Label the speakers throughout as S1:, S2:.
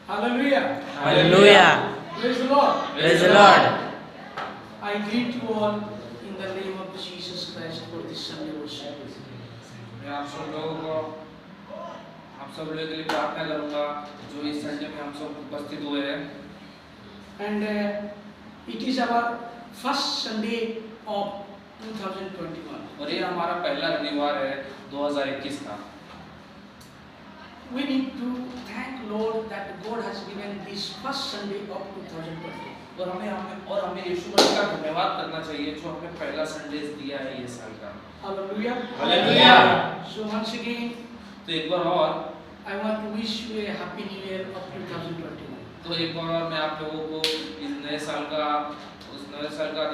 S1: Hallelujah.
S2: Hallelujah.
S1: Praise the Lord.
S2: Praise the Lord.
S1: I greet you all in the name of Jesus Christ for this Sunday worship.
S3: मैं आप सब लोगों को आप सब लोगों के लिए प्रार्थना करूंगा जो इस संडे में हम सब उपस्थित हुए हैं
S1: And it is our first Sunday of 2021.
S3: और ये हमारा पहला रविवार है 2021 का।
S1: We need to thank Lord that God has given this first Sunday of 2020.
S3: और हमें यीशु मसीह का धन्यवाद करना चाहिए जो हमें पहला संडे दिया है ये साल का।
S1: Hallelujah.
S3: Hallelujah.
S1: So once again,
S3: तो एक बार और
S1: I want to wish you a happy new year of 2021.
S3: तो एक बार और मैं आप लोगों को इस नए साल का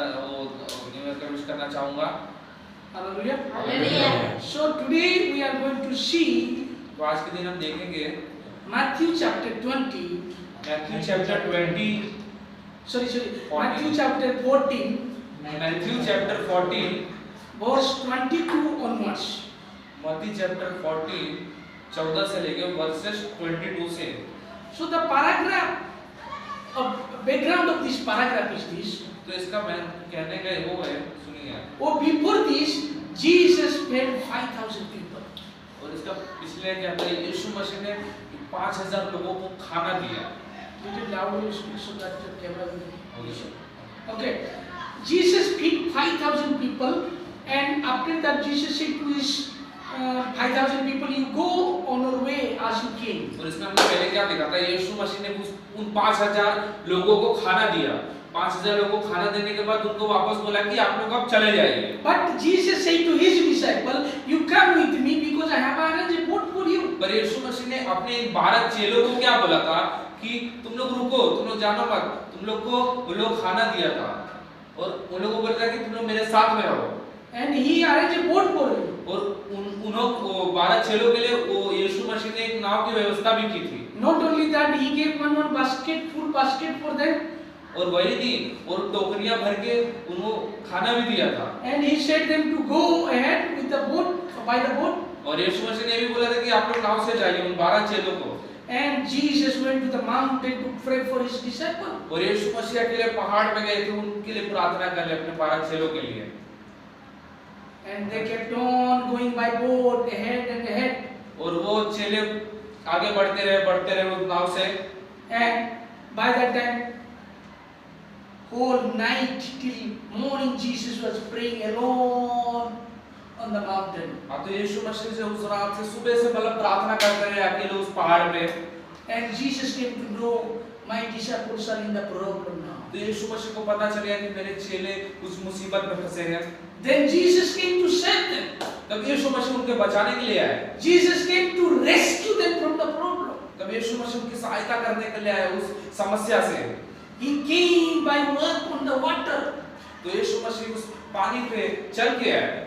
S3: न्यू ईयर का विश करना चाहूंगा।
S1: Hallelujah.
S2: Hallelujah.
S1: So today we are going to see
S3: तो आज के दिन हम देखेंगे
S1: Matthew chapter 20.
S3: Matthew chapter 20
S1: Matthew chapter 14,
S3: Matthew chapter 14
S1: verse 22 onwards.
S3: मत्ती चैप्टर 14 14 से लेके वर्सेस 22 से।
S1: So the paragraph of background of this paragraph is this.
S3: तो इसका मैं कहने का वो है, सुनिए।
S1: Oh, before this, Jesus fed 5,000 people.
S3: और इसका पिछले क्या था, यीशु मसीह ने 5,000 लोगों को खाना दिया।
S1: Little loudly speak so that the camera will be.
S3: Okay.
S1: Okay. Jesus fed 5,000 people, and after that Jesus said to his 5,000 people, you go on your way as you came.
S3: और इसमें हमने पहले क्या देखा था, यीशु मसीह ने उन 5,000 लोगों को खाना दिया। 5,000 लोगों को खाना देने के बाद उनको वापस बोला कि आप लोग अब चले जाइए।
S1: But Jesus said to his disciple, you come with me because I have arranged a boat for you.
S3: पर यीशु मसीह ने अपने 12 चेलों को क्या बोला था कि तुम लोग रुको, तुम लोग जानो मत, तुम लोग को वो लोग खाना दिया था और उन लोगों को बोला था कि तुम लोग मेरे साथ में रहो।
S1: And he arranged a boat for you.
S3: और उन 12 चेलों के लिए वो यीशु मसीह ने एक नाव की व्यवस्था भी की थी।
S1: Not only that, he gave one basket, full basket for them.
S3: और वही नहीं, और टोकरियां भर के उनको खाना भी दिया था।
S1: And he said them to go ahead with the boat, by the boat.
S3: और यीशु मसीह ने भी बोला था कि आप लोग नाव से जाइए उन 12 चेलों को।
S1: And Jesus went to the mountain to pray for his disciples.
S3: और यीशु मसीह अकेले पहाड़ पे गए थे उनके लिए प्रार्थना करने अपने 12 चेलों के लिए।
S1: And they kept on going by boat ahead and ahead.
S3: और वो चेले आगे बढ़ते रहे उस नाव से।
S1: And by that time, whole night till morning, Jesus was praying alone on the mountain.
S3: अब तो यीशु मसीह से उस रात से सुबह से मतलब प्रार्थना करते रहे अकेले उस पहाड़ पे।
S1: And Jesus came to know my disciples are in the problem now.
S3: तो यीशु मसीह को पता चल गया कि मेरे चेले उस मुसीबत में फंसे हैं।
S1: Then Jesus came to save them.
S3: तब यीशु मसीह उनके बचाने के लिए आए।
S1: Jesus came to rescue them from the problem.
S3: तब यीशु मसीह उनकी सहायता करने के लिए आए उस समस्या से।
S1: He came by walk on the water.
S3: तो यीशु मसीह उस पानी पे चल के आए।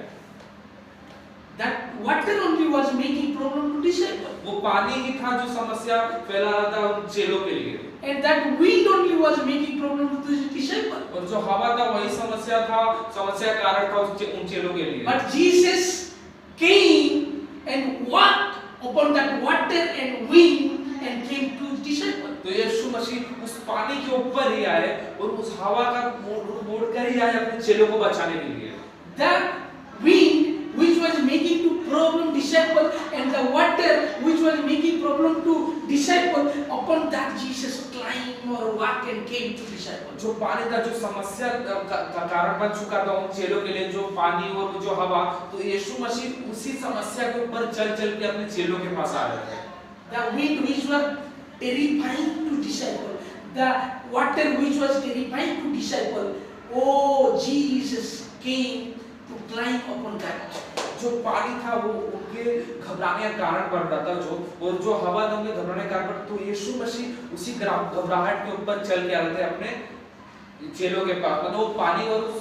S1: That water only was making problem to disciples.
S3: वो पानी ही था जो समस्या फैला रहा था उन चेलों के लिए।
S1: And that wind only was making problem to the disciples.
S3: और जो हवा था वही समस्या कारण था उन चेलों के लिए।
S1: But Jesus came and walked upon that water and wind and came to his disciples.
S3: तो यीशु मसीह उस पानी के ऊपर ही आए और उस हवा का मोड़ कर ही आए अपने चेलों को बचाने के लिए।
S1: The wind which was making to problem disciple and the water which was making problem to disciple, upon that Jesus climbed or walked and came to disciple.
S3: जो पानी था जो समस्या का कारण बन चुका था उन चेलों के लिए, जो पानी और जो हवा, तो यीशु मसीह उसी समस्या के ऊपर चल के अपने चेलों के पास आ रहे थे।
S1: The wind which was terrifying to disciple, the water which was terrifying to disciple, oh Jesus came to climb upon that.
S3: जो पानी था वो उनके घबराने का कारण बन रहा था, और जो हवा था उनके घबराने का कारण, तो यीशु मसीह उसी घबराहट के ऊपर चल के आ रहे थे अपने चेलों के पास, मतलब वो पानी और उस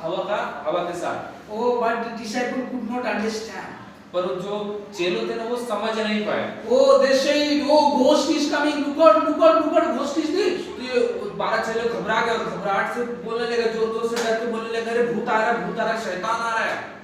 S3: हवा के साथ।
S1: Oh, but the disciple could not understand.
S3: पर जो चेलों थे ना वो समझ नहीं पाए।
S1: Oh, they said, oh, ghost is coming, look out, ghost is this.
S3: तो ये 12 चेले घबरा गए और घबराहट से बोलने लगे, जोर से डर के बोलने लगे, अरे भूत आ रहा है, शैतान आ रहा है।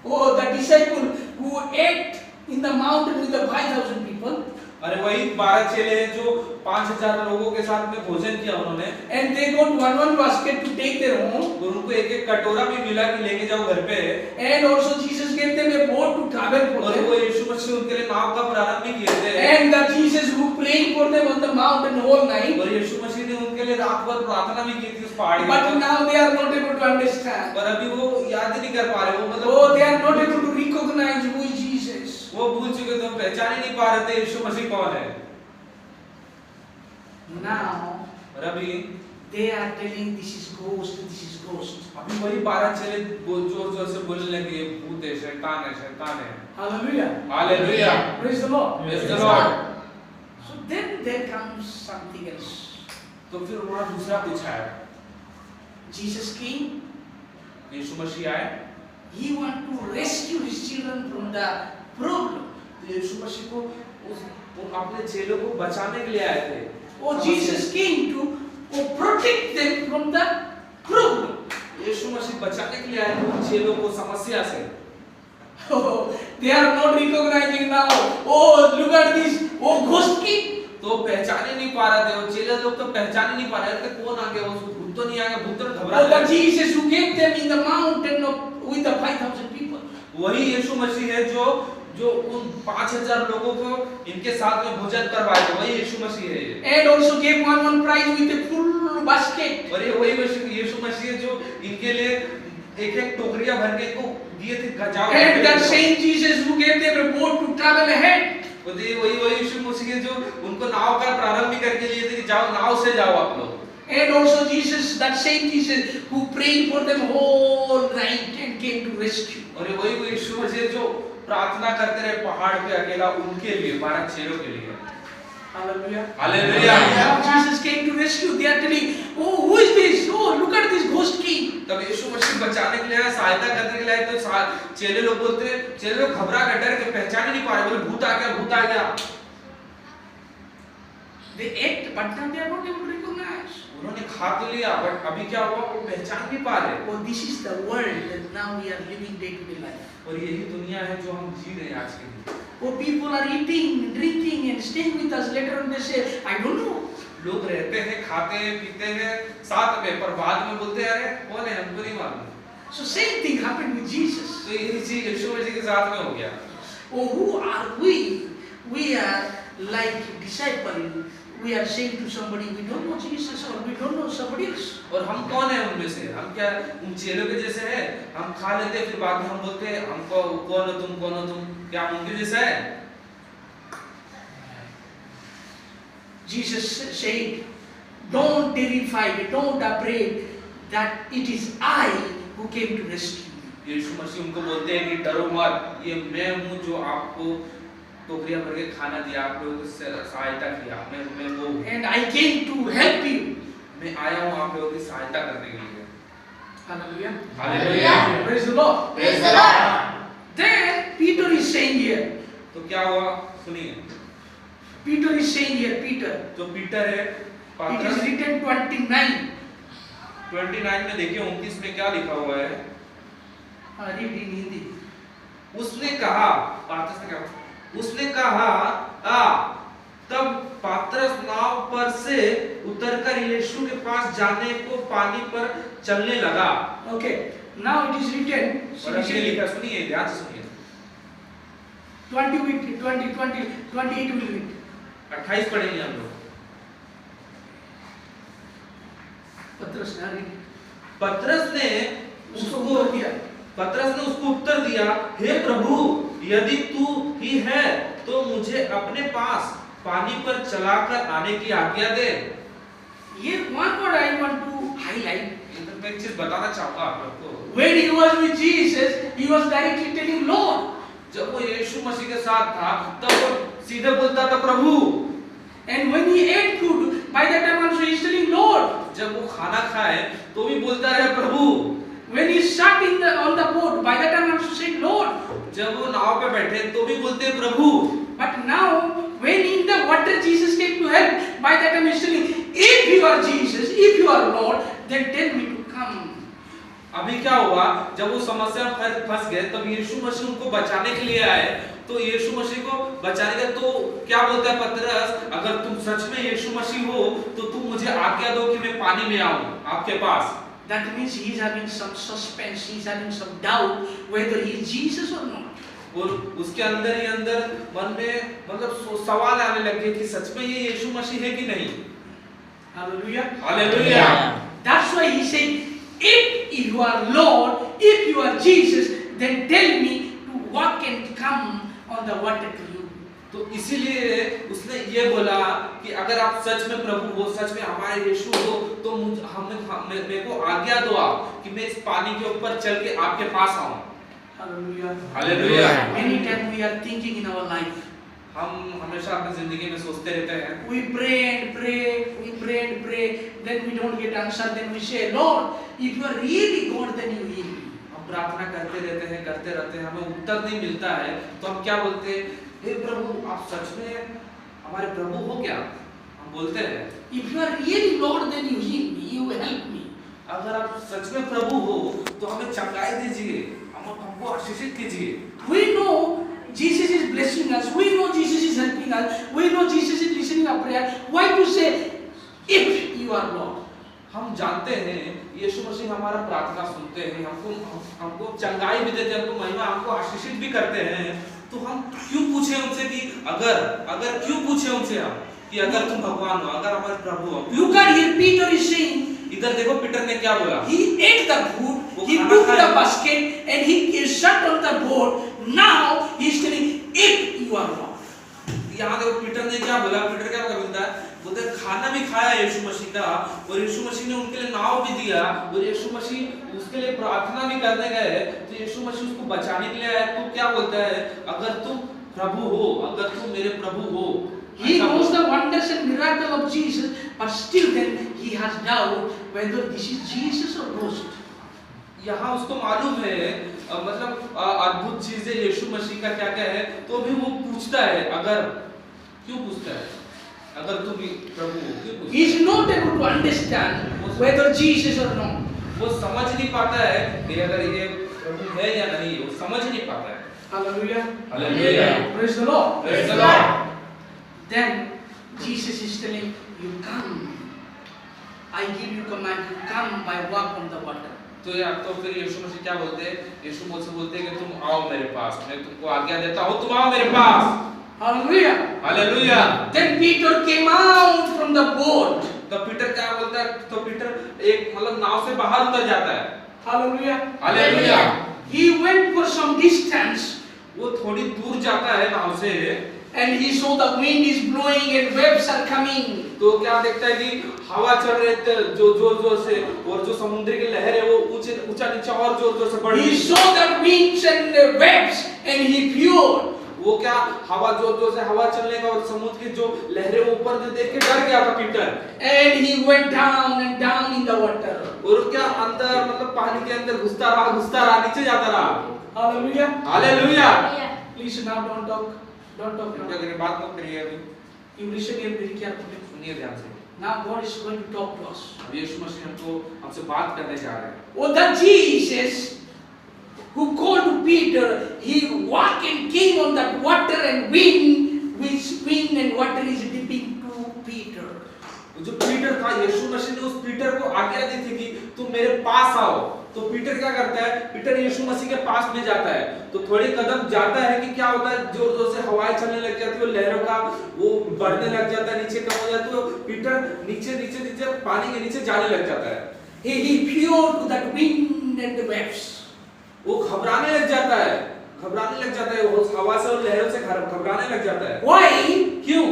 S1: Oh, the disciple who ate in the mountain with the 5,000 people.
S3: अरे वही 12 चेले हैं जो 5000 लोगों के साथ में भोजन किया उन्होंने,
S1: And they got one basket to take their home.
S3: और उनको एक एक कटोरा भी मिला कि लेके जाओ घर पे,
S1: And also Jesus gave them a boat to travel for
S3: और
S1: them.
S3: वो यीशु मसीह उनके लिए नाव का प्रारंभ भी किए थे,
S1: And the Jesus who prayed for them on the mountain whole night.
S3: और यीशु मसीह ने उनके लिए रात भर प्रार्थना भी की थी उस पहाड़ी
S1: But
S3: पर,
S1: now they are not able to understand.
S3: पर अभी वो याद ही नहीं कर पा रहे, वो मतलब
S1: Oh, they are not able to recognize who is Jesus.
S3: वो भूल चुके थे, पहचान ही नहीं पा रहे थे यीशु मसीह कौन है।
S1: Now
S3: और अभी
S1: they are telling this is ghost, this is ghost.
S3: अभी वही 12 चेले जोर जोर से बोलने लगे ये भूत है, शैतान है, शैतान है।
S1: Hallelujah.
S3: Hallelujah,
S1: Praise the Lord.
S3: Praise the Lord.
S1: So then there comes something else.
S3: तो फिर उन्होंने दूसरा पूछा है,
S1: Jesus came.
S3: यीशु मसीह आए,
S1: He want to rescue his children from the problem.
S3: तो यीशु मसीह को उन अपने चेलों को बचाने के लिए आए थे।
S1: Oh, Jesus came to protect them from the problem.
S3: यीशु मसीह बचाने के लिए आए थे उन चेलों को समस्या से।
S1: Oh, they are not recognizing now. Oh, look at this. Oh, ghost king.
S3: तो पहचान ही नहीं पा रहे थे, वो चेले लोग तो पहचान ही नहीं पा रहे थे कौन आ गया, वो भूत तो नहीं आ गया, भूत तो घबरा
S1: Oh, the
S3: गए।
S1: Jesus who gave them in the mountain with the 5,000 people.
S3: वही यीशु मसीह है जो उन 5000 लोगों को इनके साथ में भोजन करवाए थे, वही यीशु मसीह है ये।
S1: And also gave one prize with a full basket.
S3: और ये वही यीशु मसीह है जो इनके लिए एक टोकरियां भर के इनको दिए थे गजाओ।
S1: And that same Jesus who gave them a boat to travel ahead.
S3: वही यीशु मसीह है जो उनको नाव का प्रारंभ भी करके लिए थे कि जाओ नाव से जाओ आप लोग।
S1: And also Jesus, that same Jesus who prayed for them whole night and came to rescue.
S3: और ये वही यीशु मसीह जो प्रार्थना करते रहे पहाड़ पे अकेला उनके लिए, 12 चेलों के लिए।
S1: Hallelujah.
S3: Hallelujah.
S1: Now Jesus came to rescue. They are telling, oh, who is this? Oh, look at this ghost king.
S3: तब यीशु मसीह बचाने के लिए आया, सहायता करने के लिए आए, तो चेले लोग बोलते हैं, चेले लोग घबरा कर डर के पहचान ही नहीं पा रहे, बोले भूत आ गया, भूत आ गया।
S1: They ate, but now they are not able to recognize.
S3: उन्होंने खा तो लिया, बट अभी क्या हुआ वो पहचान नहीं पा रहे।
S1: Oh, this is the world that now we are living day to day life.
S3: और यही दुनिया है जो हम जी रहे हैं आज के दिन।
S1: Oh, people are eating, drinking, and staying with us. Later on, they say, I don't know.
S3: लोग रहते हैं, खाते हैं, पीते हैं साथ में, पर बाद में बोलते हैं अरे कौन है हमको नहीं मालूम।
S1: So same thing happened with Jesus.
S3: तो यही चीज यीशु मसीह के साथ में हो गया।
S1: Oh, who are we? We are like disciples. We are saying to somebody, we don't know Jesus, or we don't know somebody else.
S3: और हम कौन है उनमें से? हम क्या उन चेलों के जैसे हैं? हम खा लेते हैं फिर बाद में हम बोलते हैं हमको कौन हो तुम, कौन हो तुम? क्या हम उनके जैसा है?
S1: Jesus said, don't terrified, don't afraid, that it is I who came to rescue you.
S3: यीशु मसीह उनको बोलते हैं कि डरो मत, ये मैं हूँ जो आपको टोकरियां भर के खाना दिया, आप लोगों की सहायता किया, मैं वो हूँ।
S1: And I came to help you.
S3: मैं आया हूँ आप लोगों की सहायता करने के लिए।
S1: Hallelujah.
S3: Hallelujah.
S1: Praise the Lord.
S2: Praise the Lord.
S1: Then Peter is saying here,
S3: तो क्या हुआ सुनिए,
S1: Peter is saying here, Peter,
S3: जो पीटर है
S1: it
S3: पात्रस
S1: is written 29.
S3: 29 में देखिए 29 में क्या लिखा हुआ है।
S1: Read in Hindi.
S3: उसने कहा, पात्रस ने कहा, उसने कहा तब पात्रस नाव पर से उतरकर यीशु के पास जाने को पानी पर चलने लगा।
S1: Okay. Now it is written.
S3: और अब ये लिखा, सुनिए ध्यान से सुनिए,
S1: 28 will read.
S3: 28 पढ़ेंगे हम लोग। पतरस ने उसको उत्तर दिया, हे प्रभु यदि तू ही है तो मुझे अपने पास पानी पर चलाकर आने की आज्ञा दे।
S1: Here one word I want to highlight.
S3: मैं एक चीज बताना चाहूंगा आप लोग को।
S1: When he was with Jesus, he was directly telling Lord.
S3: जब वो यीशु मसीह के साथ था तब वो सीधे बोलता था प्रभु।
S1: And when he ate food, by that time also he is telling Lord.
S3: जब वो खाना खाए तो भी बोलता रहे प्रभु।
S1: When he sat on the boat, by that time also said Lord.
S3: जब वो नाव पे बैठे तो भी बोलते प्रभु।
S1: But now, when in the water Jesus came to help, by that time he is telling, if you are Jesus, if you are Lord, then tell me to come.
S3: अभी क्या हुआ, जब वो समस्या में फंस गए तब यीशु मसीह उनको बचाने के लिए आए तो यीशु मसीह को बचाने का तो क्या बोलता है पतरस, अगर तुम सच में यीशु मसीह हो तो तुम मुझे आज्ञा दो कि मैं पानी में आऊं आपके पास।
S1: That means he is having some suspense, he is having some doubt whether he is Jesus or not.
S3: और उसके अंदर ही अंदर मन में मतलब सवाल आने लगे कि सच में ये यीशु मसीह है कि नहीं।
S1: Hallelujah.
S3: Hallelujah.
S1: That's why he said, if you are Lord, if you are Jesus, then tell me to walk and come on the water to you.
S3: तो इसीलिए उसने ये बोला कि अगर आप सच में प्रभु हो, सच में हमारे यीशु हो, तो मेरे को आज्ञा दो आप कि मैं इस पानी के ऊपर चल के आपके पास आऊं।
S1: Hallelujah.
S3: Hallelujah.
S1: Many times we are thinking in our life.
S3: हम हमेशा अपनी जिंदगी में सोचते रहते हैं,
S1: We pray and pray, we pray and pray, then we don't get answer, then we say, Lord, if you are really God, then you heal me.
S3: हम प्रार्थना करते रहते हैं, हमें उत्तर नहीं मिलता है, तो हम क्या बोलते हैं, हे प्रभु आप सच में हमारे प्रभु हो क्या? हम बोलते हैं,
S1: If you are really Lord, then you heal me, you help me.
S3: अगर आप सच में प्रभु हो तो हमें चंगाई दीजिए, हमको आशीषित कीजिए।
S1: We know Jesus is blessing us, we know Jesus is helping us, we know Jesus is listening our prayer. Why to say, if you are Lord?
S3: हम जानते हैं यीशु मसीह हमारा प्रार्थना सुनते हैं, हमको चंगाई भी देते हैं, हमको महिमा, हमको आशीषित भी करते हैं, तो हम क्यों पूछे उनसे कि अगर क्यों पूछे उनसे हम कि अगर तुम भगवान हो, अगर हमारे प्रभु हो।
S1: Look at here, Peter is saying,
S3: इधर देखो पीटर ने क्या बोला,
S1: he ate the food, he took the basket and he sat on the board. Now he is telling, if you are Lord.
S3: यहाँ देखो पीटर ने क्या बोला, पीटर क्या बोलता है, बोलते खाना भी खाया यीशु मसीह का, और यीशु मसीह ने उनके लिए नाव भी दिया, और यीशु मसीह उसके लिए प्रार्थना भी करने गए, तो यीशु मसीह उसको बचाने के लिए आया। तो क्या बोलता है, अगर तुम प्रभु हो, अगर तुम मेरे प्रभु हो।
S1: He knows the wonders and miracle of Jesus, but still then he has doubt whether this is Jesus or ghost.
S3: यहाँ उसको मालूम है मतलब अद्भुत चीजें यीशु मसीह का क्या क्या है, तो भी वो पूछता है, अगर क्यों पूछता है, अगर तुम प्रभु हो क्यों पूछता है?
S1: He is not able to understand whether Jesus or not.
S3: वो समझ नहीं पाता है कि अगर ये प्रभु है या नहीं, वो समझ नहीं पाता है।
S1: Hallelujah.
S3: Hallelujah.
S1: Praise the Lord.
S3: Praise the Lord.
S1: Then Jesus is telling you, come. I give you command, you come by walk on the water.
S3: तो या तो फिर यीशु मसीह क्या बोलते हैं, यीशु मसीह बोलते हैं कि तुम आओ मेरे पास, मैं तुमको आज्ञा देता हूँ, तुम आओ मेरे पास।
S1: Hallelujah.
S3: Hallelujah.
S1: Then Peter came out from the boat.
S3: तो पीटर क्या बोलता है, तो पीटर एक मतलब नाव से बाहर उतर जाता है।
S1: Hallelujah.
S3: Hallelujah.
S1: He went for some distance.
S3: वो थोड़ी दूर जाता है नाव से,
S1: And he saw the wind is blowing and waves are coming.
S3: तो क्या देखता है कि हवा चल रही है जो जोर जोर से, और जो समुद्र की लहर है वो ऊंचा नीचा और जोर जोर से बढ़ रही है।
S1: He saw the winds and the waves and he feared.
S3: वो क्या हवा जोर जोर से हवा चलने का और समुद्र की जो लहरें ऊपर से देख के डर गया था Peter.
S1: And he went down and down in the water.
S3: और क्या अंदर मतलब पानी के अंदर घुसता रहा नीचे जाता रहा।
S1: Hallelujah.
S3: Hallelujah.
S1: Please now don't talk. Don't talk now.
S3: क्या बात मत करिए अभी,
S1: You listen here very carefully.
S3: सुनिए ध्यान से।
S1: Now God is going to talk to us.
S3: अब यीशु मसीह हमसे बात करने जा रहे हैं।
S1: Oh, the Jesus who called to Peter, he walked and came on that water and wind, which wind and water is dipping to Peter.
S3: जो Peter था, यीशु मसीह ने उस पीटर को आज्ञा दी थी कि तुम मेरे पास आओ। तो पीटर क्या करता है, पीटर यीशु मसीह के पास में जाता है, तो थोड़े कदम जाता है कि क्या होता है, जोर जोर से हवाएं चलने लग जाती है, लहरों का वो बढ़ने लग जाता है, नीचे कम हो जाता है, तो पीटर नीचे पानी के नीचे जाने लग जाता है।
S1: He feared to that wind and the waves.
S3: वो घबराने लग जाता है, वो हवा से और लहरों से घबराने लग जाता है।
S1: Why?
S3: क्यों?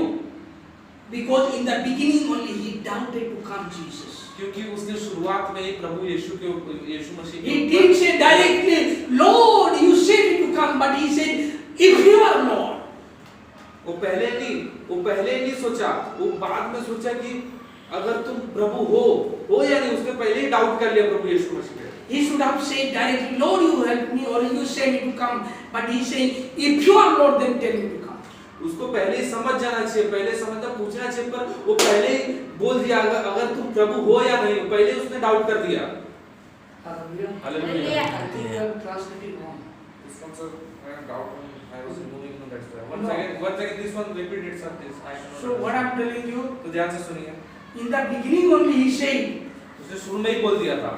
S1: Because in the beginning only he doubted to come Jesus.
S3: क्योंकि उसने शुरुआत में ही प्रभु यीशु मसीह
S1: He didn't say directly, Lord, you said me to come, but he said, if you are Lord.
S3: वो पहले नहीं सोचा, वो बाद में सोचा कि अगर तुम प्रभु हो या नहीं, उसने पहले ही डाउट कर लिया प्रभु यीशु मसीह पे।
S1: He should have said directly, Lord, you help me, or you say me to come. But he said, if you are Lord, then tell me to come.
S3: उसको पहले ही समझ जाना चाहिए, पहले समझना पूछना चाहिए, पर वो पहले ही बोल दिया अगर तुम प्रभु हो या नहीं, पहले उसने डाउट कर दिया।
S1: Hallelujah.
S3: Hallelujah.
S1: I think you have translated wrong.
S3: This comes I doubt I was removing that's why. One second, this one repeat itself. This I cannot.
S1: So what I'm telling you,
S3: तो ध्यान से सुनिए.
S1: in the beginning only he said,
S3: उसने शुरू में ही बोल दिया था.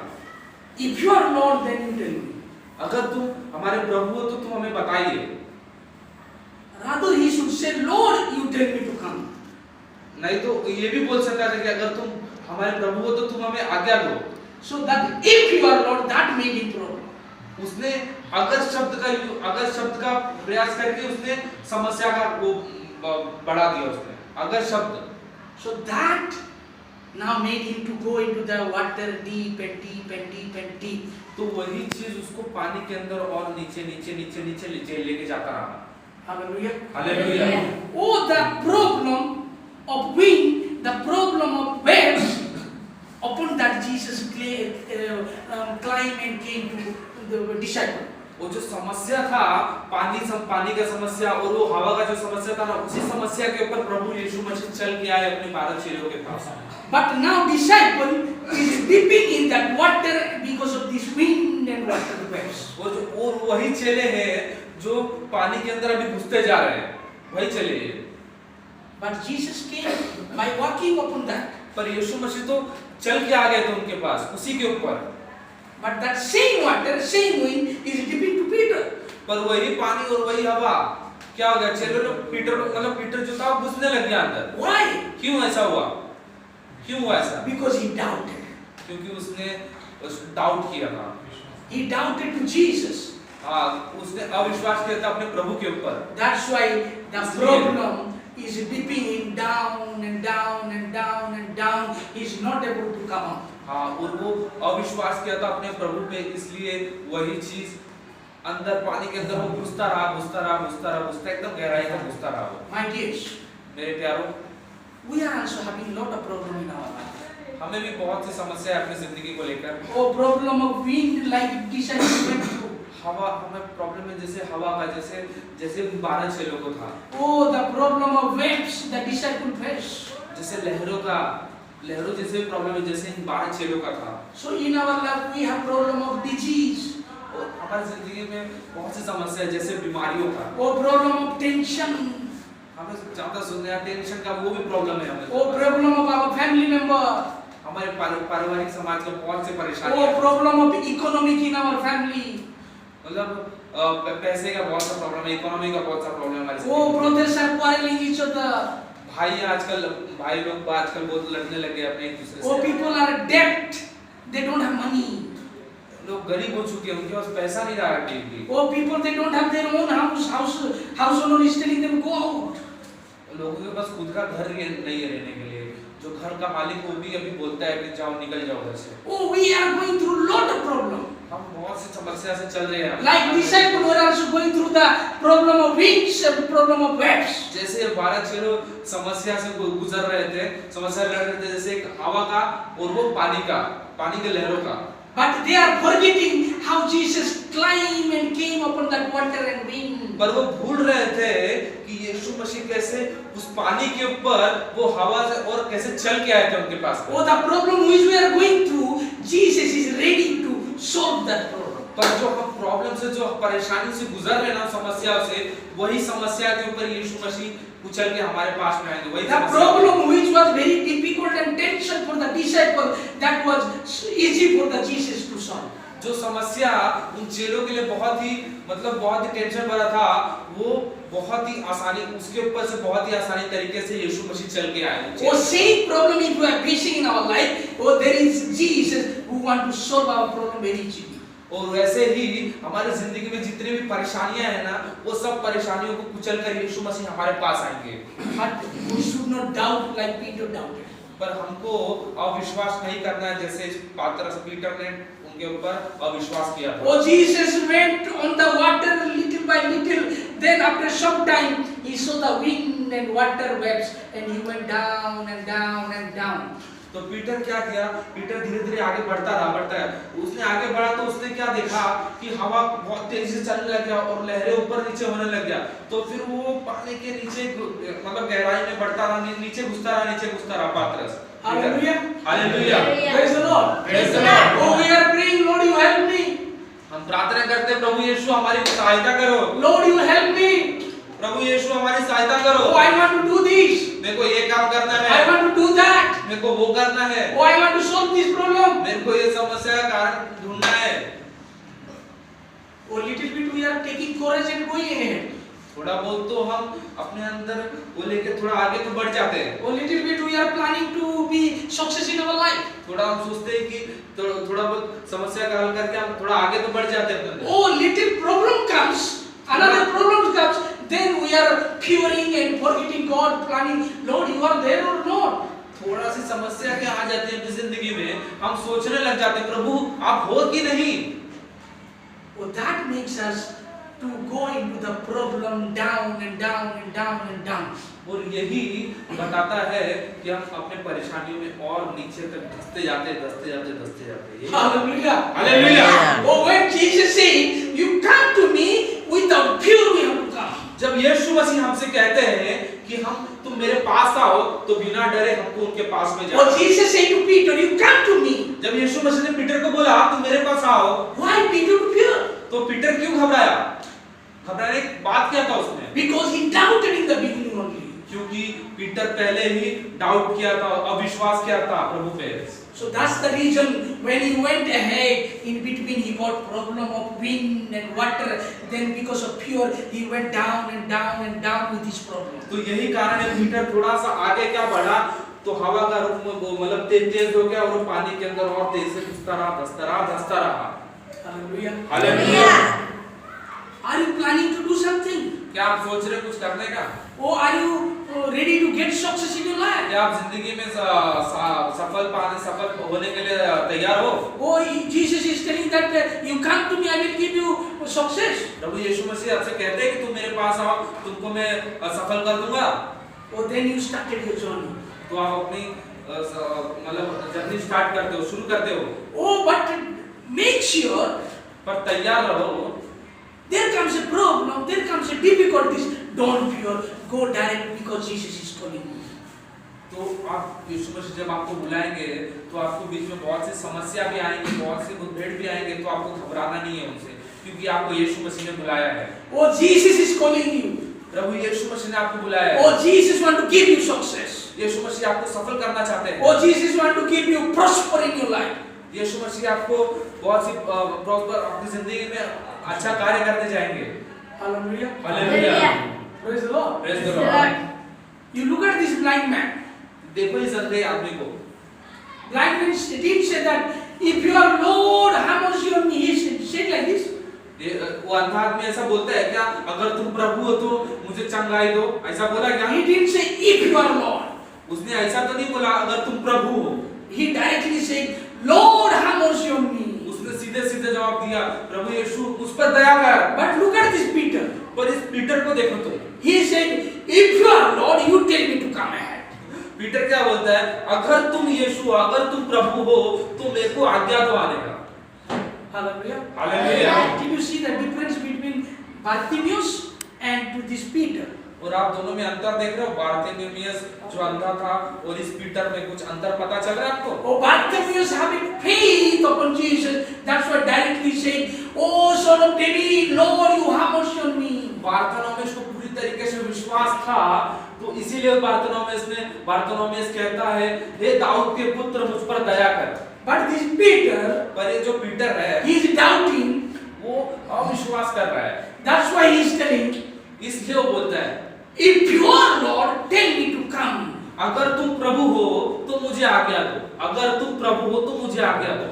S1: if you are Lord, then you tell me.
S3: अगर तुम हमारे प्रभु हो तो तुम हमें बताइए.
S1: Rather he should say, Lord, you tell me to come.
S3: नहीं तो ये भी बोल सकता था कि अगर तुम हमारे प्रभु हो तो तुम हमें आज्ञा दो.
S1: So that if you are Lord, that made him problem.
S3: उसने अगर शब्द का प्रयास करके उसने समस्या का वो बढ़ा दिया उसने. अगर शब्द.
S1: So that now made him to go into the water deep and deep and deep and deep.
S3: तो वही चीज उसको पानी के अंदर और नीचे नीचे नीचे नीचे लेके जाता रहा.
S1: Hallelujah.
S3: Hallelujah.
S1: Oh, the problem of wind, the problem of waves, upon that Jesus climbed and came to the disciple.
S3: वो जो समस्या था पानी का समस्या और वो हवा का जो समस्या था ना उसी समस्या के ऊपर प्रभु यीशु मसीह चल के आए अपने 12 चेलों के पास.
S1: But now disciple is dipping in that water because of this wind and water waves.
S3: और वही चेले हैं जो पानी के अंदर अभी घुसते जा रहे हैं. वही चेले हैं.
S1: But Jesus came by walking upon that.
S3: पर यीशु मसीह तो चल के आ गए थे उनके पास उसी के ऊपर.
S1: But that same water, same wind is dipping to Peter.
S3: पर वही पानी और वही हवा क्या हो गया? चेले लोग पीटर जो था घुसने लग गया अंदर.
S1: Why?
S3: क्यों ऐसा हुआ? क्यों हुआ ऐसा?
S1: Because he doubted.
S3: क्योंकि उसने डाउट किया था.
S1: He doubted to Jesus.
S3: हाँ, उसने अविश्वास किया था अपने प्रभु के ऊपर.
S1: That's why the problem is dipping him down and down and down and down. He is not able to come up.
S3: हाँ, और वो अविश्वास किया था अपने प्रभु पे, इसलिए वही चीज अंदर पानी के अंदर वो घुसता रहा एकदम गहराई तक घुसता रहा वो.
S1: My dears,
S3: मेरे प्यारों,
S1: we are also having lot of problem in our life.
S3: हमें भी बहुत सी समस्या है अपनी जिंदगी को लेकर.
S1: Oh, problem of wind like disciples went through.
S3: हवा हमें प्रॉब्लम है जैसे हवा का जैसे 12 चेलों को था.
S1: Oh, the problem of waves the disciple faced.
S3: जैसे लहरों जैसे प्रॉब्लम है जैसे इन 12 चेलों का था.
S1: So in our life we have problem of disease.
S3: और हमारी जिंदगी में बहुत सी समस्या है जैसे बीमारियों का.
S1: Oh, problem of tension.
S3: हमें ज्यादा सुनने या टेंशन का वो भी प्रॉब्लम है हमें.
S1: Oh, problem of our family member.
S3: हमारे पारिवारिक समाज में बहुत से परेशानी.
S1: Oh, problem of economic in our family.
S3: मतलब पैसे का बहुत सा प्रॉब्लम है, इकोनॉमी का बहुत सा प्रॉब्लम है.
S1: Oh, brothers are quarreling each other.
S3: भाई लोग आजकल बहुत लड़ने लगे अपने एक दूसरे से.
S1: Oh, people are debt. They don't have money.
S3: लोग गरीब हो चुके हैं, उनके पास पैसा नहीं रहा है.
S1: Oh, people they don't have their own house owner is telling them go out.
S3: लोगों के पास खुद का घर नहीं है रहने के लिए. जो घर का मालिक वो भी अभी बोलता है कि जाओ निकल जाओ घर से.
S1: Oh, we are going through lot of problem.
S3: हम बहुत सी समस्या से चल रहे हैं.
S1: Like disciples were also going through the problem of winds and problem of waves.
S3: जैसे 12 चेलो समस्या से गुजर रहे थे, समस्या लड़ रहे थे जैसे एक हवा का और वो पानी के लहरों का.
S1: But they are forgetting how Jesus climbed and came upon that water and wind.
S3: पर वो भूल रहे थे कि यीशु मसीह कैसे उस पानी के ऊपर वो हवा से और कैसे चल के आए थे उनके पास.
S1: Oh, the problem which we are going through, Jesus is ready to solve that problem.
S3: पर जो हम प्रॉब्लम से जो परेशानी से गुजर रहे हैं ना समस्या से, वही समस्या के ऊपर यीशु मसीह उछल के हमारे पास में आएंगे. वही
S1: The problem which was very difficult and tension for the disciple, that was easy for the Jesus to solve.
S3: जो समस्या उन चेलों के लिए बहुत ही टेंशन भरा था, वो बहुत ही आसानी उसके ऊपर से बहुत ही आसानी तरीके से यीशु मसीह चल के आए.
S1: Oh, same problem if we are facing in our life, oh, there is Jesus who want to solve our problem very easily.
S3: और वैसे ही हमारे जिंदगी में जितनी भी परेशानियां हैं ना, वो सब परेशानियों को कुचल कर यीशु मसीह हमारे पास आएंगे.
S1: But we should not doubt like Peter doubted.
S3: पर हमको अविश्वास नहीं करना है जैसे पीटर ने उनके ऊपर अविश्वास किया था.
S1: Oh, Jesus went on the water little by little. Then after some time, he saw the wind and water waves, and he went down and down and down.
S3: तो पीटर क्या किया? पीटर धीरे-धीरे आगे बढ़ता रहा. उसने आगे बढ़ा तो उसने क्या देखा कि हवा बहुत तेजी से चलने लग गया और लहरें ऊपर नीचे होने लग गया. तो फिर वो पानी के नीचे मतलब गहराई में बढ़ता रहा, नीचे घुसता रहा पात्रस.
S1: Hallelujah.
S3: Hallelujah.
S1: Praise the Lord.
S3: Praise the Lord.
S1: Oh, we are praying, Lord, you help me.
S3: हम प्रार्थना करते हैं प्रभु यीशु हमारी सहायता करो.
S1: Lord, you help me.
S3: प्रभु यीशु हमारी सहायता करो,
S1: Oh, I want to do this.
S3: मेरे को ये काम करना
S1: I
S3: है,
S1: want to do that.
S3: मेरे को वो करना है,
S1: Oh, I want to solve this problem.
S3: मेरे को ये समस्या का कारण ढूंढना है।
S1: Oh, little bit we are taking courage and going ahead.
S3: थोड़ा बहुत तो हम अपने अंदर वो लेके थोड़ा आगे तो बढ़ जाते हैं,
S1: Oh, little bit we are planning to be success in our life.
S3: थोड़ा हम सोचते हैं कि थोड़ा बहुत समस्या का हल करके हम थोड़ा आगे तो बढ़ जाते हैं अपने अंदर।
S1: Oh, little problem comes, another problem comes, then we are fearing and forgetting God, planning, Lord, you are there or not?
S3: थोड़ा सी समस्या के आ जाती है अपनी जिंदगी में, हम सोचने लग जाते हैं प्रभु आप हो कि नहीं।
S1: Oh, that makes us to go into the problem down and down and down and down.
S3: और यही बताता है कि हम अपने परेशानियों में और नीचे तक धंसते जाते।
S1: Hallelujah.
S3: Hallelujah.
S1: Oh, when Jesus said, you come to me without fear, we have to come.
S3: जब यीशु मसीह हमसे कहते हैं कि हम तुम मेरे पास आओ तो बिना डरे हमको उनके पास में जाओ।
S1: Oh, Jesus said to Peter, you come to me.
S3: जब यीशु मसीह ने पीटर को बोला तुम मेरे पास आओ,
S1: Why Peter to fear?
S3: तो पीटर क्यों घबराया? घबराने की बात क्या था उसमें?
S1: Because he doubted in the beginning only.
S3: क्योंकि पीटर पहले ही डाउट किया था, अविश्वास किया था प्रभु पे।
S1: So that's the reason when he went ahead, in between he got problem of wind and water. Then because of fear, he went down and down and down with his problem.
S3: तो यही कारण है Peter थोड़ा सा आगे क्या बढ़ा तो हवा का रुख मतलब तेज हो गया और वो पानी के अंदर और तेज से धंसता रहा।
S1: Hallelujah.
S3: Hallelujah.
S1: Are you planning to do something?
S3: क्या आप सोच रहे कुछ करने का?
S1: Or are you ready to get success in your life?
S3: क्या आप जिंदगी में सफल होने के लिए तैयार हो?
S1: Oh, Jesus is telling that you come to me, I will give you success.
S3: प्रभु यीशु मसीह आपसे कहते हैं कि तुम मेरे पास आओ, तुमको मैं सफल कर दूंगा।
S1: Oh, then you started your journey.
S3: तो आप अपनी मतलब जर्नी स्टार्ट करते हो, शुरू करते हो।
S1: Oh, but make sure
S3: पर तैयार रहो।
S1: there comes a problem, there comes a difficulties. Don't fear, go direct because Jesus is calling you.
S3: तो आप यीशु मसीह जब आपको बुलाएंगे तो आपको बीच में बहुत सी समस्या भी आएंगी, बहुत सी मुठभेड़ भी आएंगे, तो आपको घबराना नहीं है उनसे, क्योंकि आपको यीशु मसीह ने बुलाया है।
S1: Oh, Jesus is calling you.
S3: प्रभु यीशु मसीह ने आपको बुलाया है।
S1: Oh, Jesus want to give you success.
S3: यीशु मसीह आपको सफल करना चाहते हैं।
S1: Oh, Jesus want to give you prosper in your life.
S3: यीशु मसीह आपको बहुत सी प्रॉस्पर अपनी जिंदगी में अच्छा कार्य करते जाएंगे।
S1: Hallelujah.
S3: Hallelujah.
S1: Praise the Lord.
S3: Praise the Lord.
S1: You look at this blind man.
S3: देखो इस अंधे आदमी को।
S1: Blind man didn't say that if you are Lord, have mercy on me. He said like this.
S3: वो अंधा आदमी ऐसा बोलता है क्या? अगर तुम प्रभु हो तो मुझे चंगाई दो, ऐसा बोला क्या?
S1: He didn't say if you are Lord.
S3: उसने ऐसा तो नहीं बोला अगर तुम प्रभु हो।
S1: He directly said, Lord, have mercy on me.
S3: उसने सीधे जवाब दिया, प्रभु यीशु उस पर दया कर।
S1: But look at this Peter.
S3: पर इस पीटर को देखो तुम।
S1: He said, if you are Lord, you tell me to come ahead.
S3: Peter क्या बोलता है? अगर तुम यीशु, अगर तुम प्रभु हो तो मेरे को आज्ञा दो आने का।
S1: Hallelujah.
S3: Hallelujah.
S1: Did you see the difference between Bartimaeus and to this Peter?
S3: और आप दोनों में अंतर देख रहे हो? बारतिमेउस जो अंधा था और इस पीटर में कुछ अंतर पता चल रहा है आपको?
S1: Oh, Bartimaeus having faith upon Jesus. That's why directly saying, Oh, son of David, Lord, you have mercy on me.
S3: बारतिमेउस को पूरी तरीके से विश्वास था, तो इसीलिए बारतिमेउस कहता है, हे दाऊद के पुत्र मुझ पर दया कर।
S1: But this Peter,
S3: पर ये जो पीटर है,
S1: he is doubting.
S3: वो अविश्वास कर रहा है।
S1: That's why he is telling,
S3: इसलिए वो बोलता है,
S1: if you are Lord, tell me to come.
S3: अगर तुम प्रभु हो तो मुझे आज्ञा दो, अगर तुम प्रभु हो तो मुझे आज्ञा दो।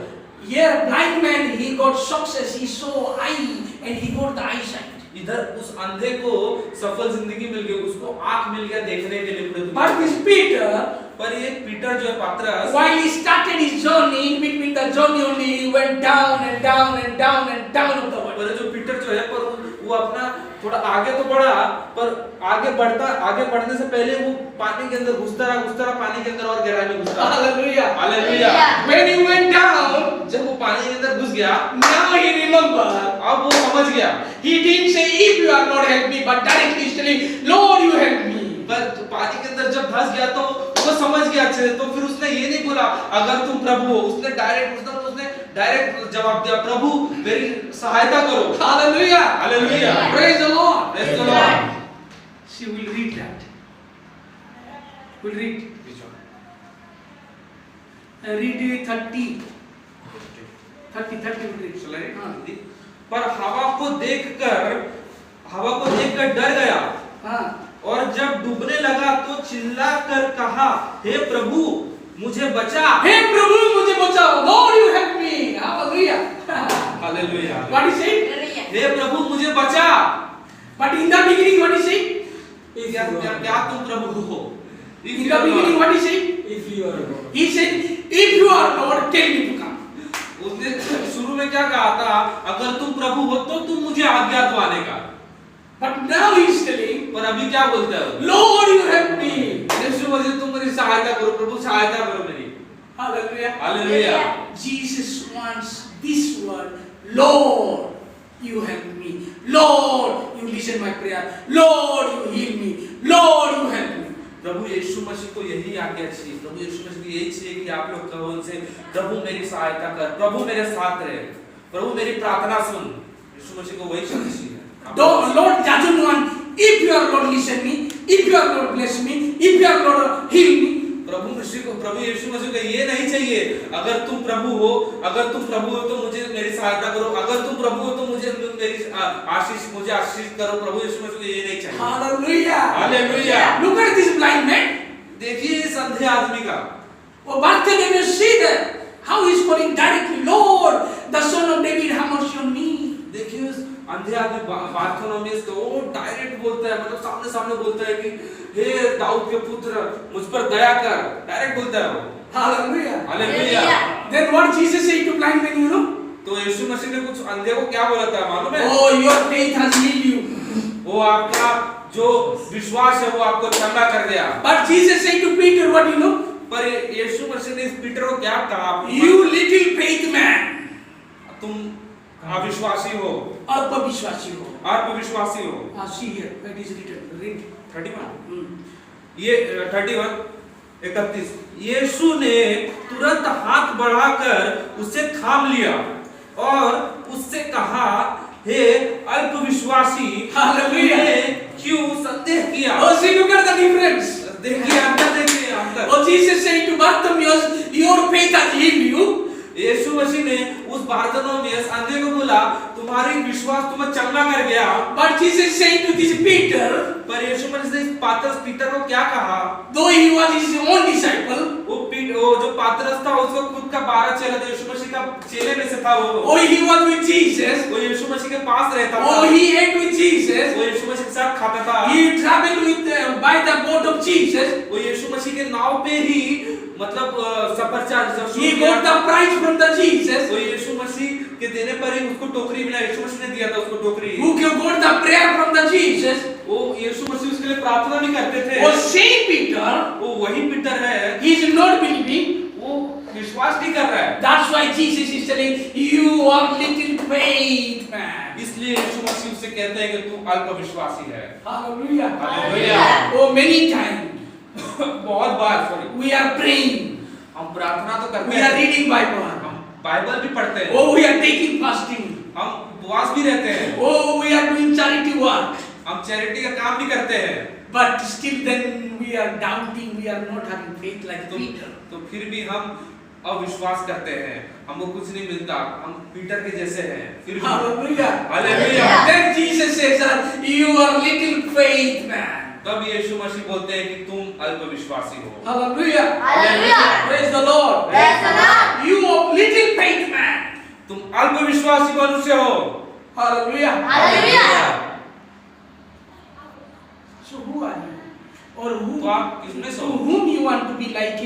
S1: Here, blind man, he got success. He saw eye and he got the eyesight.
S3: इधर उस अंधे को सफल जिंदगी मिल गई, उसको आंख मिल गया देखने के लिए पूरे दुनिया
S1: But this Peter,
S3: पर ये पीटर जो है पात्रस,
S1: while he started his journey, in between the journey only, he went down and down and down and down of the water.
S3: पर जो पीटर जो है पर वो अपना थोड़ा आगे तो बढ़ा, पर आगे बढ़ने से पहले वो पानी के अंदर घुसता रहा पानी के अंदर और गहराई में घुसता रहा।
S1: Hallelujah.
S3: Hallelujah.
S1: When he went down,
S3: जब वो पानी के अंदर घुस गया,
S1: now he remembered.
S3: अब वो समझ गया।
S1: He didn't say, if you are not help me, but directly he's telling, Lord, you help me.
S3: पर पानी के अंदर जब धंस गया तो वो समझ गया अच्छे से, तो फिर उसने ये नहीं बोला अगर तुम प्रभु हो, उसने डायरेक्ट जवाब दिया, प्रभु मेरी सहायता करो।
S1: Hallelujah.
S3: Hallelujah.
S1: Praise the Lord.
S3: Praise the Lord.
S1: She will read that. Will read. Read 30. 30 will read.
S3: चले
S1: हाँ.
S3: पर हवा को देखकर डर गया
S1: हाँ.
S3: और जब डूबने लगा तो चिल्लाकर कहा, हे प्रभु मुझे बचा।
S1: हे प्रभु मुझे बचाओ, Lord you help me. Hallelujah.
S3: Hallelujah.
S1: What is it?
S3: हे प्रभु मुझे बचा।
S1: But in the beginning what is it?
S3: क्या तुम प्रभु हो?
S1: In the beginning what is it?
S2: If you are God.
S1: He said, if you are Lord, tell me to come.
S3: उसने शुरू में क्या कहा था, अगर तुम प्रभु हो तो तुम मुझे आज्ञा दो आने का।
S1: But now he is telling,
S3: पर अभी क्या बोलता है?
S1: Lord you help me.
S3: यीशु मसीह तुम मेरी सहायता करो, प्रभु सहायता करो मेरी।
S1: Hallelujah.
S3: Hallelujah.
S1: Jesus wants this word, Lord you help me. Lord you listen my prayer. Lord you heal me. Lord you help me.
S3: प्रभु यीशु मसीह को यही आज्ञा चाहिए। प्रभु यीशु मसीह को यही चाहिए कि आप लोग कहो उनसे, प्रभु मेरी सहायता कर, प्रभु मेरे साथ रहे, प्रभु मेरी प्रार्थना सुन। यीशु मसीह को वही चाहिए।
S1: Lord doesn't want, if your Lord listen me, if your Lord bless me, if your Lord heal me.
S3: प्रभु यीशु मसीह को ये नहीं चाहिए, अगर तुम प्रभु हो तो मुझे मेरी सहायता करो, अगर तुम प्रभु हो तो मुझे मेरी आशीष करो। प्रभु यीशु मसीह को ये नहीं चाहिए।
S1: Hallelujah.
S3: Hallelujah.
S1: Look at this blind man.
S3: देखिए इस अंधे आदमी का।
S1: Oh, Bartholomew, see that how he is calling directly, Lord, the Son of David, have mercy on me.
S3: देखिए उस अंधे आदमी बार्थोलोमेउस तो डायरेक्ट बोलता है, मतलब सामने बोलता है कि हे दाऊद के पुत्र मुझ पर दया कर, डायरेक्ट बोलता है वो।
S1: Hallelujah.
S3: Hallelujah.
S1: Then what Jesus said to blind man, you know?
S3: तो यीशु मसीह ने कुछ अंधे को क्या बोला था मालूम है?
S1: Oh, your faith has healed you.
S3: वो आपका जो विश्वास है वो आपको चंगा कर दिया।
S1: But Jesus said to Peter, what you know?
S3: पर यीशु मसीह ने इस पीटर को क्या कहा?
S1: You little faith man.
S3: तुम अविश्वासी हो,
S1: अल्पविश्वासी हो,
S3: अल्पविश्वासी हो।
S1: see here, it is written, read.
S3: 31 ये 31 यीशु ने तुरंत हाथ बढ़ाकर उसे थाम लिया और उससे कहा, हे अल्पविश्वासी,
S1: Hallelujah.
S3: क्यों संदेह किया?
S1: Oh, see, look at the difference.
S3: देखिए अंतर।
S1: Oh, Jesus said to Bartimaeus, your faith has healed you.
S3: यीशु मसीह ने उस बार्थोलोमेउस अंधे को बोला, तुम्हारी विश्वास तुम्हें चंगा कर गया।
S1: But Jesus said to this Peter,
S3: पर यीशु मसीह ने इस पीटर को क्या कहा?
S1: though he was his own disciple,
S3: वो जो पात्रस था उसको खुद का 12 चेला था, यीशु मसीह का चेले में से था वो।
S1: oh he was with Jesus,
S3: वो यीशु मसीह के पास रहता था।
S1: oh he ate with Jesus,
S3: वो यीशु मसीह के साथ खाता था।
S1: he traveled with by the boat of Jesus,
S3: वो यीशु मसीह के नाव पे ही मतलब सफर
S1: he got the prize from the Jesus,
S3: वो यीशु मसीह के देने पर ही उसको टोकरी मिला, यीशु मसीह ने दिया था उसको टोकरी।
S1: who got the prayer from the Jesus,
S3: वो यीशु मसीह उसके लिए प्रार्थना भी करते थे।
S1: oh same Peter,
S3: वो वही पीटर है,
S1: he is not believing.
S3: वो विश्वास नहीं कर रहा है।
S1: That's why Jesus is telling you are little faith man.
S3: इसलिए यीशु मसीह उससे कहते हैं कि तू अल्पविश्वासी है।
S1: Hallelujah.
S3: Hallelujah.
S1: Oh many times
S3: बहुत बार सॉरी
S1: we are praying,
S3: हम प्रार्थना तो करते
S1: we are
S3: हैं,
S1: reading Bible,
S3: हम बाइबल भी पढ़ते हैं,
S1: oh we are taking fasting,
S3: हम उपवास भी रहते हैं,
S1: oh we are doing charity work,
S3: हम चैरिटी का काम भी करते हैं,
S1: but still then we are doubting, we are not having faith like Peter.
S3: तो फिर भी हम अविश्वास करते हैं, हमको कुछ नहीं मिलता, हम पीटर के जैसे हैं, फिर भी
S1: Hallelujah.
S3: Hallelujah.
S1: Then Jesus says that you are little faith man.
S3: तब यीशु मसीह बोलते हैं कि तुम अल्पविश्वासी हो।
S1: Hallelujah.
S4: Hallelujah.
S1: Praise the Lord.
S4: Praise the Lord.
S1: You are little faith man.
S3: तुम अल्पविश्वासी मनुष्य हो।
S1: Hallelujah.
S4: Hallelujah.
S1: So who are you? Or who?
S3: तो आप किसमें से
S1: To
S3: हो?
S1: whom you want to be like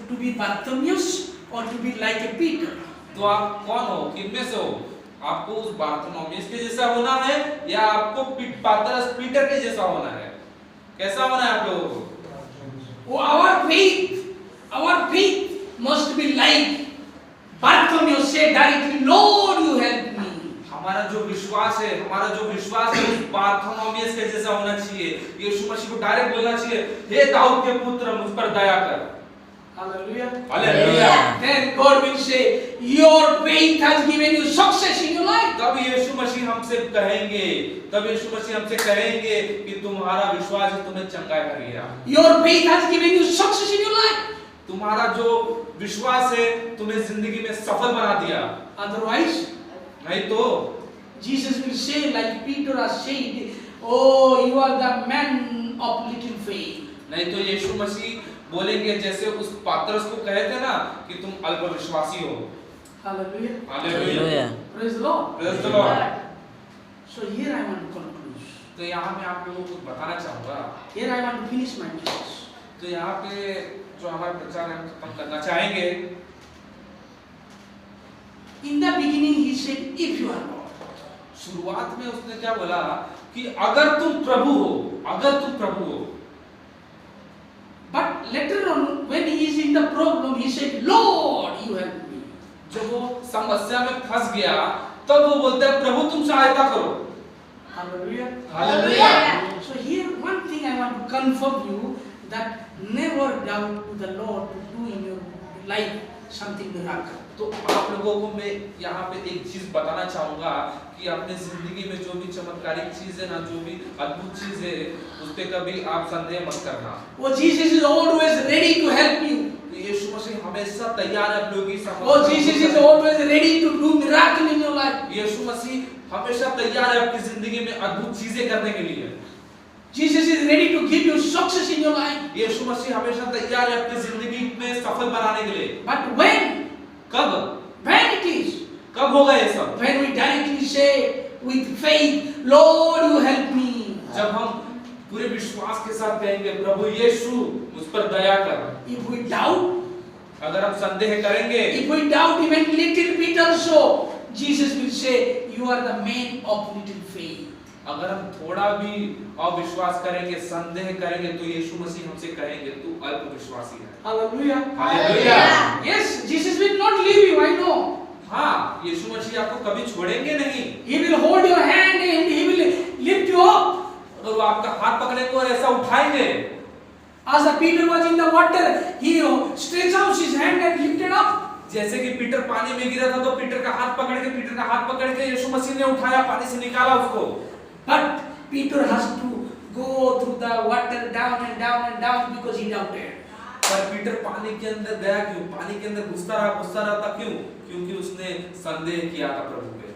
S1: to be Bartimaeus or to be like a Peter?
S3: तो आप कौन हो? किनमें से हो? आपको उस बार्थोलोमेउस के जैसा होना है या आपको पात्रस पीटर के जैसा होना है? कैसा होना है आप लोगों को?
S1: Oh, our faith must be like Bartimaeus said directly, Lord, you help me.
S3: हमारा जो विश्वास है उस बार्थोलोमेउस के जैसा होना चाहिए। यीशु मसीह को डायरेक्ट बोलना चाहिए, हे दाऊद के पुत्र मुझ पर दया कर।
S1: Hallelujah.
S3: Hallelujah.
S1: Then God will say, your faith has given you success in your life.
S3: तब यीशु मसीह हमसे कहेंगे, तब यीशु मसीह हमसे कहेंगे कि तुम्हारा विश्वास है तुम्हें चंगा कर गया।
S1: Your faith has given you success in your life.
S3: तुम्हारा जो विश्वास है तुम्हें जिंदगी में सफल बना दिया।
S1: Otherwise,
S3: नहीं तो
S1: Jesus will say, like Peter has said, oh, you are the man of little faith.
S3: नहीं तो यीशु मसीह बोलेंगे जैसे उस पात्रस को कहे थे ना कि तुम अल्पविश्वासी हो।
S1: Hallelujah.
S3: Hallelujah.
S1: Praise the Lord.
S3: Praise the Lord।
S1: So here I want to conclude.
S3: तो यहाँ मैं आप लोगों को बताना चाहूँगा,
S1: Here I want to finish my message.
S3: तो यहाँ पे जो हमारा प्रचार है हम करना चाहेंगे।
S1: In the beginning he said, if you are Lord.
S3: शुरुआत में उसने क्या बोला कि अगर तुम प्रभु हो, अगर तुम प्रभु हो।
S1: But later on, when he is in the problem, he said, Lord, you help me.
S3: जब वो समस्या में फंस गया तब वो बोलता है प्रभु तुम सहायता करो।
S1: Hallelujah.
S3: Hallelujah.
S1: So here one thing I want to confirm you, that never doubt to the Lord to do in your life something miracle.
S3: तो आप लोगों को मैं यहाँ पे एक चीज बताना चाहूँगा कि अपने जिंदगी में जो भी चमत्कारिक चीज है ना, जो भी अद्भुत चीज है, उस पे कभी आप संदेह मत करना।
S1: Oh, Jesus is always ready to help you.
S3: यीशु मसीह हमेशा तैयार है आप लोगों की सहायता।
S1: Oh, Jesus is always ready to do miracle in your life.
S3: यीशु मसीह हमेशा तैयार है आपकी जिंदगी में अद्भुत चीजें करने के लिए।
S1: Jesus is ready to give you success in your life.
S3: यीशु मसीह हमेशा तैयार है आपकी जिंदगी में सफल बनाने के लिए।
S1: But when it is,
S3: कब होगा ये सब?
S1: when we directly say with faith, Lord, you help me.
S3: जब हम पूरे विश्वास के साथ कहेंगे प्रभु यीशु मुझ पर दया कर।
S1: If we doubt,
S3: अगर हम संदेह करेंगे,
S1: if we doubt even little bit also, Jesus will say, you are the man of little faith.
S3: अगर हम थोड़ा भी अविश्वास करेंगे, संदेह करेंगे, तो यीशु मसीह हमसे कहेंगे तू अल्पविश्वासी है।
S1: Hallelujah.
S3: Hallelujah.
S1: Yes, Jesus will not leave you, I know.
S3: हाँ, यीशु मसीह आपको कभी छोड़ेंगे नहीं।
S1: He will hold your hand and he will lift you up.
S3: अगर वो आपका हाथ पकड़ेंगे और ऐसा उठाएंगे।
S1: As the Peter was in the water, he stretched out his hand and lifted up.
S3: जैसे कि पीटर पानी में गिरा था तो पीटर का हाथ पकड़ के यीशु मसीह ने उठाया, पानी से निकाला उसको।
S1: But Peter has to go through the water down and down and down because he doubted.
S3: पर पीटर पानी के अंदर गया क्यों? पानी के अंदर घुसता रहा था क्यों? क्योंकि उसने संदेह किया था प्रभु पे।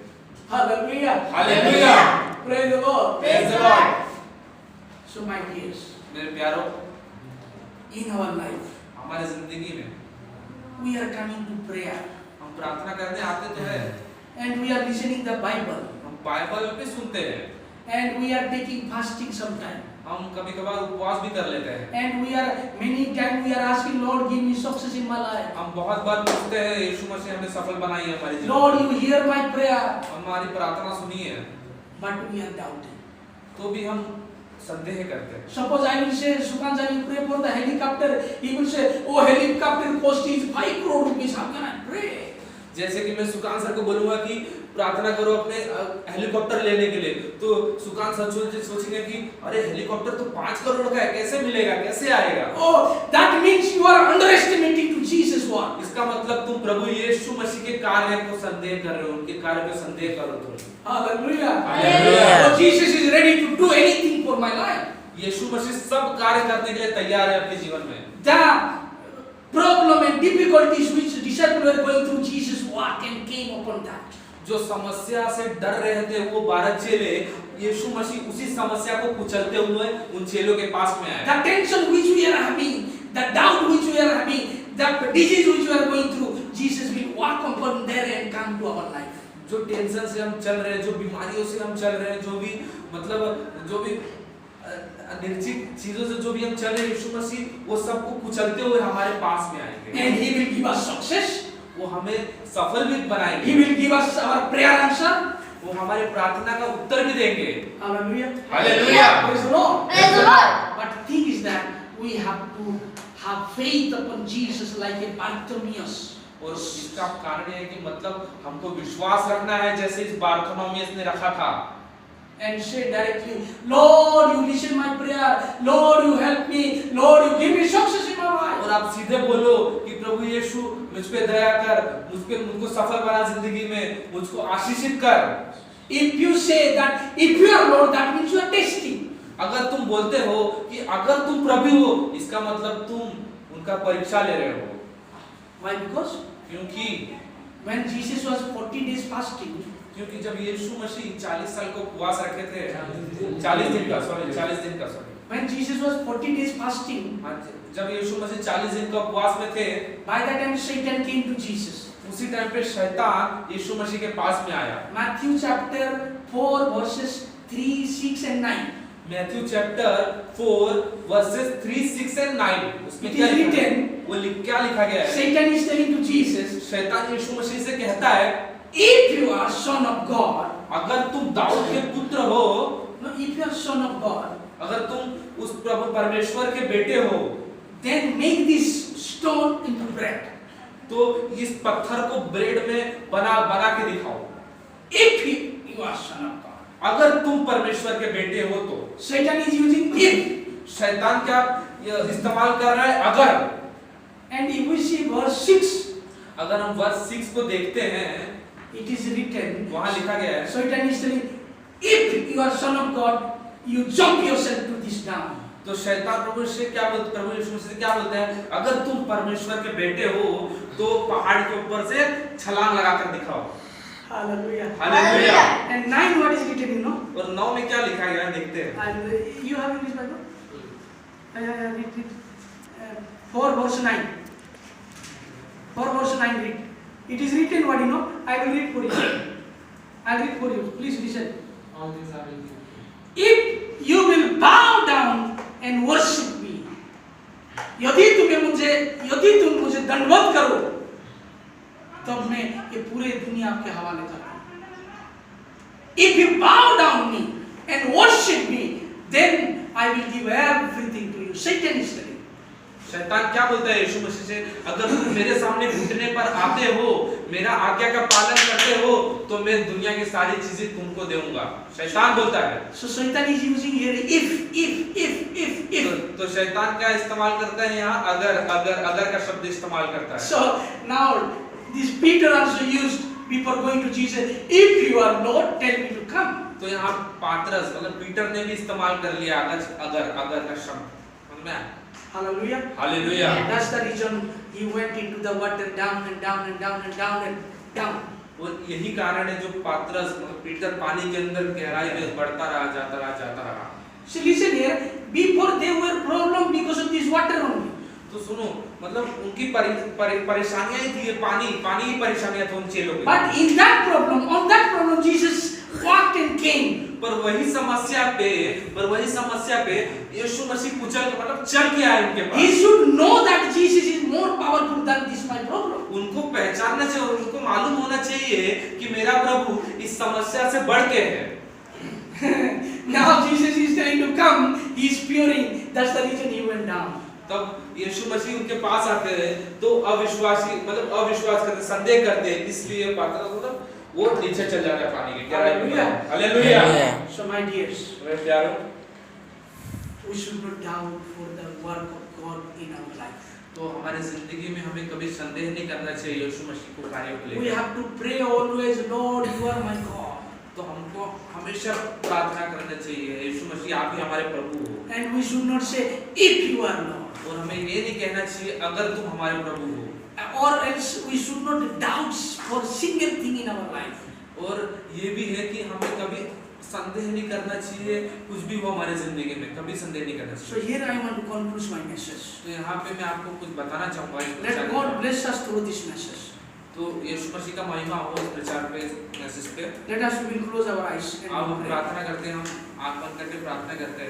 S1: Hallelujah.
S3: Hallelujah.
S1: Praise the Lord.
S3: Praise the Lord।
S1: So my dears,
S3: मेरे प्यारों,
S1: in our life,
S3: हमारे जिंदगी में
S1: we are coming to prayer
S3: हम प्रार्थना करने आते तो है,
S1: and we are listening the Bible
S3: हम बाइबल भी सुनते हैं,
S1: and we are taking fasting sometime.
S3: हम कभी-कभार उपवास भी कर लेते हैं।
S1: And we are many times we are asking, Lord, give me success in my life.
S3: हम बहुत बार पूछते हैं यीशु मसीह हमें सफल बनाइए हमारी जिंदगी।
S1: Lord, you hear my prayer.
S3: हमारी प्रार्थना सुनिए।
S1: But we are doubting.
S3: तो भी हम संदेह करते हैं।
S1: Suppose I will say, Sukansha, you pray for the helicopter. He will say, oh, helicopter cost is 5 crore rupees. How can I pray?
S3: जैसे कि मैं सुकान सर को बोलूंगा कि प्रार्थना करो अपने हेलीकॉप्टर लेने के लिए, तो सुकान सर सोचेंगे कि अरे हेलीकॉप्टर तो 5 करोड़ का है, कैसे मिलेगा, कैसे आएगा?
S1: Oh, that means you are underestimating to Jesus' word.
S3: इसका मतलब तुम प्रभु यीशु मसीह के कार्य को संदेह कर रहे हो, उनके कार्य पे संदेह करो तुम।
S1: Hallelujah.
S3: Hallelujah.
S1: So Jesus is ready to do anything for my life.
S3: यीशु मसीह सब कार्य करने के लिए तैयार है अपने जीवन में।
S1: The problem and difficulties which disciples were going through, Jesus walked and came upon that.
S3: जो समस्या से डर रहे थे वो 12 चेले, यीशु मसीह उसी समस्या को कुचलते हुए उन चेलों के पास में आए।
S1: The tension which we are having, the doubt which we are having, the disease which we are going through, Jesus will walk upon there and come to our life.
S3: जो टेंशन से हम चल रहे हैं, जो बीमारियों से हम चल रहे हैं, जो भी मतलब जो भी निर्जीव चीजों से जो भी हम चल रहे हैं, यीशु मसीह वो सबको कुचलते हुए हमारे पास में आएंगे।
S1: And He will give us success.
S3: वो हमें सफल भी बनाएंगे।
S1: He will give us our prayer answer.
S3: वो हमारे प्रार्थना का उत्तर भी देंगे।
S1: Hallelujah.
S3: Hallelujah.
S1: Praise the Lord.
S4: Praise the Lord.
S1: But the thing is that we have to have faith upon Jesus like a Bartimaeus.
S3: और इसका कारण यह है कि मतलब हमको विश्वास रखना है जैसे इस बार्थोलोमेउस ने रखा था।
S1: and say directly, Lord, you listen my prayer. Lord, you help me. Lord, you give me success in my life.
S3: और आप सीधे बोलो कि प्रभु यीशु मुझ पे दया कर, मुझको सफल बना जिंदगी में, मुझको आशीषित कर।
S1: If you say that, if you are Lord, that means you are testing.
S3: अगर तुम बोलते हो कि अगर तुम प्रभु हो, इसका मतलब तुम उनका परीक्षा ले रहे हो।
S1: Why? Because
S3: क्योंकि
S1: when Jesus was 40 days fasting,
S3: क्योंकि जब यीशु मसीह 40 साल को उपवास रखे थे, 40 दिन का sorry,
S1: when Jesus was 40 days fasting,
S3: जब यीशु मसीह 40 दिन का उपवास में थे,
S1: by that time Satan came to Jesus.
S3: उसी टाइम पे शैतान यीशु मसीह के पास में आया।
S1: Matthew chapter 4 verses 3, 6 and 9.
S3: Matthew chapter 4 versus 3, 6 and 9 उसमें
S1: It
S3: क्या
S1: is
S3: लिखा है?
S1: written,
S3: क्या लिखा गया है?
S1: Satan is telling to Jesus,
S3: शैतान यीशु मसीह से कहता है,
S1: if you are son of God,
S3: अगर तुम दाऊद के पुत्र हो,
S1: no, if you are son of God,
S3: अगर तुम उस प्रभु परमेश्वर के बेटे हो,
S1: then make this stone into bread.
S3: तो इस पत्थर को ब्रेड में बना के दिखाओ।
S1: If you are son of God.
S3: अगर तुम परमेश्वर के बेटे हो तो
S1: Satan is using if.
S3: शैतान क्या इस्तेमाल कर रहा है? अगर।
S1: And if we see verse 6,
S3: अगर हम वर्स 6 को देखते हैं,
S1: it is written,
S3: वहां लिखा गया है,
S1: Satan is telling, if you are son of God, you jump yourself to this down.
S3: तो शैतान प्रभु से क्या बोलते, प्रभु यीशु से क्या बोलते हैं? अगर तुम परमेश्वर के बेटे हो तो पहाड़ के ऊपर से छलांग लगाकर दिखाओ।
S1: Hallelujah.
S3: Hallelujah.
S1: And 9, what is written, you know?
S3: और 9 में क्या लिखा गया है देखते हैं।
S1: And you have English Bible? Read it. 4 verse 9. 4 verse 9 read. It is written, what you know? I will read for you. I will read for you. Please listen. If you will bow down and worship me, यदि तुम मुझे दंडवत करो, तब मैं ये पूरे दुनिया आपके हवाले करता हूँ। If you bow down me and worship me, then I will give everything to you. Satan is telling.
S3: शैतान क्या बोलता है यीशु मसीह से? अगर तुम मेरे सामने घुटने पर आते हो, मेरा आज्ञा का पालन करते हो, तो मैं दुनिया की सारी चीजें तुमको दूंगा। शैतान बोलता है।
S1: So Satan is using here if.
S3: तो शैतान क्या इस्तेमाल करता है यहाँ? अगर का शब्द इस्तेमाल करता है।
S1: So now this Peter also used before going to Jesus. If you are Lord, tell me to come.
S3: तो यहाँ पात्रस मतलब पीटर ने भी इस्तेमाल कर लिया अगर का शब्द। समझ में आया?
S1: Hallelujah.
S3: Hallelujah.
S1: That's the reason he went into the water down and down and down and down and down.
S3: और यही कारण है जो पात्रस मतलब पीटर पानी के अंदर गहराई में बढ़ता रहा।
S1: So listen here. Before they were problem because of this water only.
S3: तो सुनो मतलब उनकी परेशानियां ही थी, पानी ही परेशानियां थी उन चेलों की।
S1: But on that problem, Jesus walked and came.
S3: पर वही समस्या पे यीशु मसीह कुचल के मतलब चल के आए उनके पास।
S1: He should know that Jesus is more powerful than this my problem.
S3: उनको पहचानना चाहिए और उनको मालूम होना चाहिए कि मेरा प्रभु इस समस्या से बढ़ के है।
S1: Now Jesus is telling to come. He is fearing. That's the reason he went down.
S3: तब यीशु मसीह उनके पास आते हैं तो अविश्वास करते, संदेह करते, इसलिए मतलब वो नीचे चल जाता है पानी के गहराई में। हालेलुया।
S1: So my dears,
S3: मेरे प्यारों,
S1: we should not doubt for the work of God in our life.
S3: तो हमारे जिंदगी में हमें कभी संदेह नहीं करना चाहिए यीशु मसीह को कार्यों के
S1: We
S3: लिए।
S1: have to pray always, Lord, you are my God.
S3: तो हमको हमेशा प्रार्थना करना चाहिए, यीशु मसीह आप ही हमारे प्रभु हो।
S1: And we should not say, if you are Lord.
S3: और हमें ये नहीं कहना चाहिए अगर तुम हमारे प्रभु हो।
S1: Or else we should not doubt for single thing in our life.
S3: और ये भी है कि हमें कभी संदेह नहीं करना चाहिए, कुछ भी हो हमारे जिंदगी में कभी संदेह नहीं करना
S1: So
S3: चाहिए।
S1: here I want to conclude my message.
S3: तो यहाँ पे मैं आपको कुछ बताना चाहूँगा इस
S1: Let
S3: प्रचार
S1: God
S3: में।
S1: bless us through this message.
S3: तो यीशु मसीह का महिमा हो इस प्रचार पे, मैसेज पे।
S1: Let us will close our eyes and
S3: आप
S1: pray.
S3: प्रार्थना करते हैं, हम आंख बंद करके प्रार्थना करते हैं।